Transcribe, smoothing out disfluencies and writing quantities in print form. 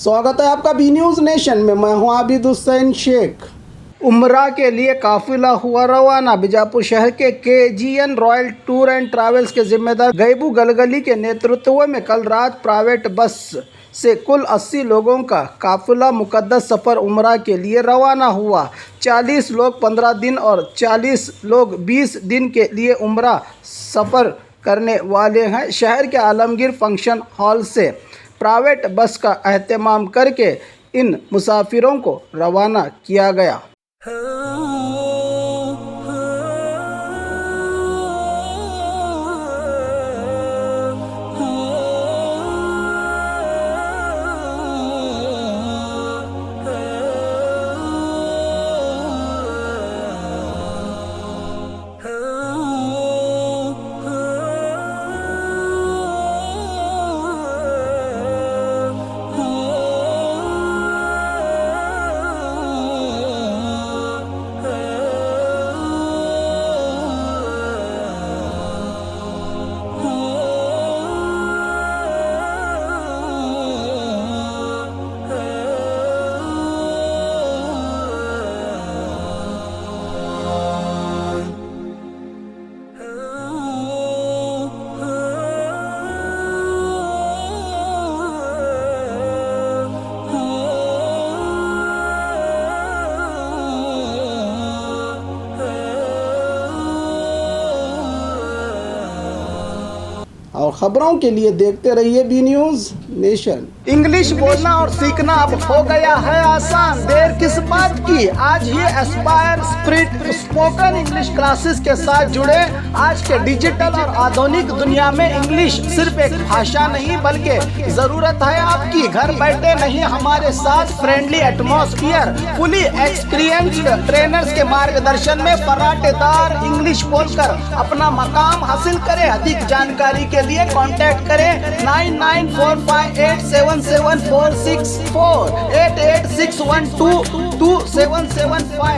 स्वागत है आपका बी न्यूज़ नेशन में। मैं हूं आबिद हुसैन शेख। उम्रा के लिए काफिला हुआ रवाना। बीजापुर शहर के KGN royal tour and travels के जिम्मेदार गैबू गलगली के नेतृत्व में कल रात प्राइवेट बस से कुल 80 लोगों का काफिला मुकद्दस सफ़र उम्रा के लिए रवाना हुआ। 40 लोग 15 दिन और 40 लोग 20 दिन के लिए उम्रा सफ़र करने वाले हैं। शहर के आलमगीर फंक्शन हॉल से प्राइवेट बस का एहतमाम करके इन मुसाफिरों को रवाना किया गया। और खबरों के लिए देखते रहिए बी न्यूज़ नेशन। इंग्लिश बोलना और सीखना अब हो गया है आसान, देर किस बात की। आज ही Aspire Spirit spoken English classes के साथ जुड़े। आज के डिजिटल और आधुनिक दुनिया में इंग्लिश सिर्फ एक भाषा नहीं बल्कि जरूरत है आपकी। घर बैठे नहीं, हमारे साथ friendly atmosphere, fully experienced trainers के मार्गदर्शन में फराटेदार इंग्लिश बोलकर अपना मकाम हासिल करें। अधिक जानकारी के लिए कांटेक्ट करें 9945877464 8861222775।